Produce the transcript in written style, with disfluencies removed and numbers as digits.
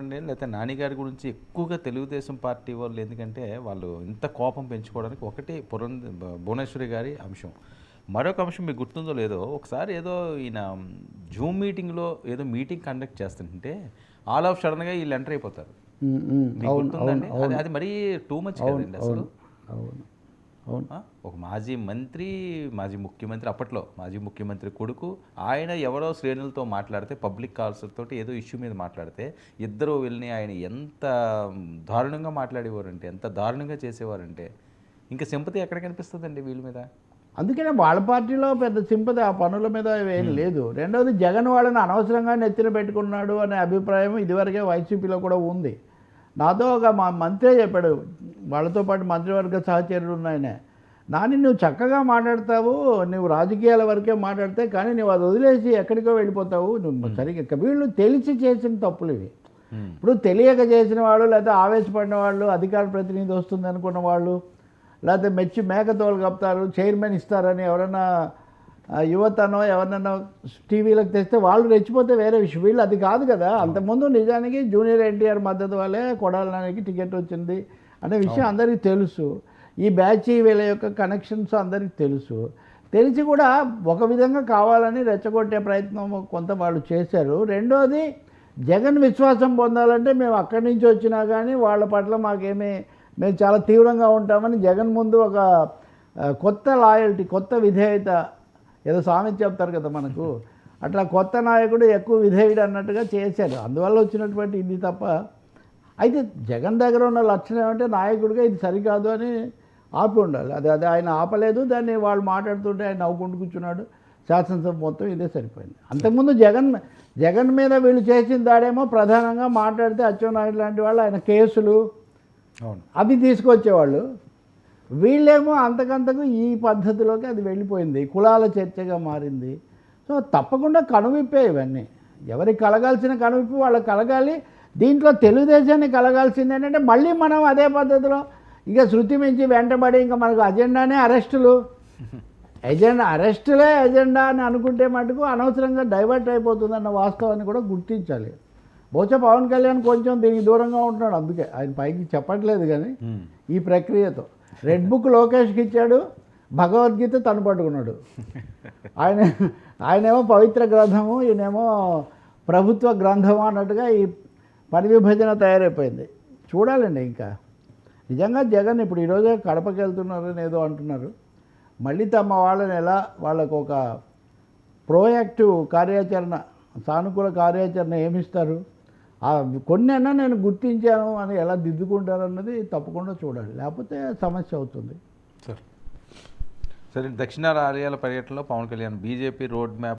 చూడండి, లేకపోతే నాని గారి గురించి ఎక్కువగా తెలుగుదేశం పార్టీ వాళ్ళు ఎందుకంటే వాళ్ళు ఇంత కోపం పెంచుకోవడానికి ఒకటి భువనేశ్వరి గారి అంశం. మరొక అంశం మీకు గుర్తుందో లేదో, ఒకసారి ఏదో ఈయన జూమ్ మీటింగ్లో ఏదో మీటింగ్ కండక్ట్ చేస్తుంటే ఆల్ ఆఫ్ సడన్గా వీళ్ళు ఎంటర్ అయిపోతారు. మీకు గుర్తుందండి? అది మరీ టూ మచ్ కదండి అసలు. ఒక మాజీ ముఖ్యమంత్రి అప్పట్లో మాజీ ముఖ్యమంత్రి కొడుకు ఆయన ఎవరో శ్రేణులతో మాట్లాడితే, పబ్లిక్ కాల్స్ తోటి ఏదో ఇష్యూ మీద మాట్లాడితే ఇద్దరు వెళ్ళి ఆయన ఎంత దారుణంగా మాట్లాడేవారంటే, ఎంత దారుణంగా చేసేవారంటే ఇంకా సింపతి ఎక్కడ కనిపిస్తుందండి వీళ్ళ మీద? అందుకనే వాళ్ళ పార్టీలో పెద్ద సింపతి ఆ పనుల మీద ఏం లేదు. రెండవది జగన్ వాళ్ళని అనవసరంగా నెత్తిన పెట్టుకున్నాడు అనే అభిప్రాయం ఇదివరకే వైసీపీలో కూడా ఉంది. నాతో ఒక మా మంత్రే చెప్పాడు, వాళ్ళతో పాటు మంత్రివర్గ సహచరులు ఉన్నాయనే, నాని నువ్వు చక్కగా మాట్లాడతావు, నువ్వు రాజకీయాల వరకే మాట్లాడితే, కానీ నువ్వు అది వదిలేసి ఎక్కడికో వెళ్ళిపోతావు, నువ్వు సరిగ్గా. వీళ్ళు తెలిసి చేసిన తప్పులు ఇవి. ఇప్పుడు తెలియక చేసిన వాళ్ళు, లేకపోతే ఆవేశపడిన వాళ్ళు, అధికార ప్రతినిధి వస్తుంది అనుకున్న వాళ్ళు, లేకపోతే మెచ్చి మేకతోలు కప్తారు, చైర్మన్ ఇస్తారని ఎవరన్నా యువతనో ఎవరినైనా టీవీలకు తెస్తే వాళ్ళు రెచ్చిపోతే వేరే విషయం. వీళ్ళు అది కాదు కదా. అంతకుముందు నిజానికి జూనియర్ ఎన్టీఆర్ మద్దతు వల్లే కొడాలి నానికి టికెట్ వచ్చింది అనే విషయం అందరికీ తెలుసు. ఈ బ్యాచ్ వీళ్ళ యొక్క కనెక్షన్స్ అందరికీ తెలుసు. తెలిసి కూడా ఒక విధంగా కావాలని రెచ్చగొట్టే ప్రయత్నం కొంత వాళ్ళు చేశారు. రెండోది, జగన్ విశ్వాసం పొందాలంటే మేము అక్కడి నుంచి వచ్చినా కానీ వాళ్ళ పట్ల మేము చాలా తీవ్రంగా ఉంటామని జగన్ ముందు ఒక కొత్త లాయల్టీ, కొత్త విధేయత, ఏదో సామెత చెప్తారు కదా మనకు, అట్లా కొత్త నాయకుడు ఎక్కువ విధేయుడు అన్నట్టుగా చేశారు. అందువల్ల వచ్చినటువంటి ఇది తప్ప. అయితే జగన్ దగ్గర ఉన్న లక్షణం ఏమంటే నాయకుడిగా ఇది సరికాదు అని ఆపి ఉండాలి. అది ఆయన ఆపలేదు. దాన్ని వాళ్ళు మాట్లాడుతుంటే ఆయన నవ్వుకుంటూ కూర్చున్నాడు. శాసనసభ మొత్తం ఇదే సరిపోయింది. అంతకుముందు జగన్ మీద వీళ్ళు చేసిన దాడేమో ప్రధానంగా మాట్లాడితే అచ్చెన్నాయుడు లాంటి వాళ్ళు ఆయన కేసులు అవి తీసుకొచ్చేవాళ్ళు. వీళ్ళేమో అంతకంతకు ఈ పద్ధతిలోకి అది వెళ్ళిపోయింది, కులాల చర్చగా మారింది. సో తప్పకుండా కనువిప్పే ఇవన్నీ. ఎవరికి కలగాల్సిన కనువిప్పి వాళ్ళకి కలగాలి. దీంట్లో తెలుగుదేశాన్ని కలగాల్సింది ఏంటంటే మళ్ళీ మనం అదే పద్ధతిలో ఇక శృతి మించి వెంటబడి ఇంకా మనకు అజెండానే అరెస్టులు, అరెస్టులే ఎజెండా అని అనుకుంటే మటుకు అనవసరంగా డైవర్ట్ అయిపోతుందన్న వాస్తవాన్ని కూడా గుర్తించాలి. బహుశా పవన్ కళ్యాణ్ కొంచెం దీనికి దూరంగా ఉంటున్నాడు. అందుకే ఆయన పైకి చెప్పట్లేదు. కానీ ఈ ప్రక్రియతో రెడ్ బుక్ లోకేష్కి ఇచ్చాడు, భగవద్గీత తను పట్టుకున్నాడు. ఆయనేమో పవిత్ర గ్రంథము, ఈయనేమో ప్రభుత్వ గ్రంథము అన్నట్టుగా ఈ పని విభజన తయారైపోయింది. చూడాలండి. ఇంకా నిజంగా జగన్ ఇప్పుడు ఈరోజే కడపకి వెళ్తున్నారని ఏదో అంటున్నారు. మళ్ళీ తమ వాళ్ళని ఎలా వాళ్ళకు ఒక ప్రోయాక్టివ్ కార్యాచరణ, సానుకూల కార్యాచరణ ఏమిస్తారు, కొన్నైనా నేను గుర్తించాను అని ఎలా దిద్దుకుంటారన్నది తప్పకుండా చూడాలి. లేకపోతే సమస్య అవుతుంది. సరే, దక్షిణ రాష్ట్రాల పర్యటనలో Pawan Kalyan BJP road map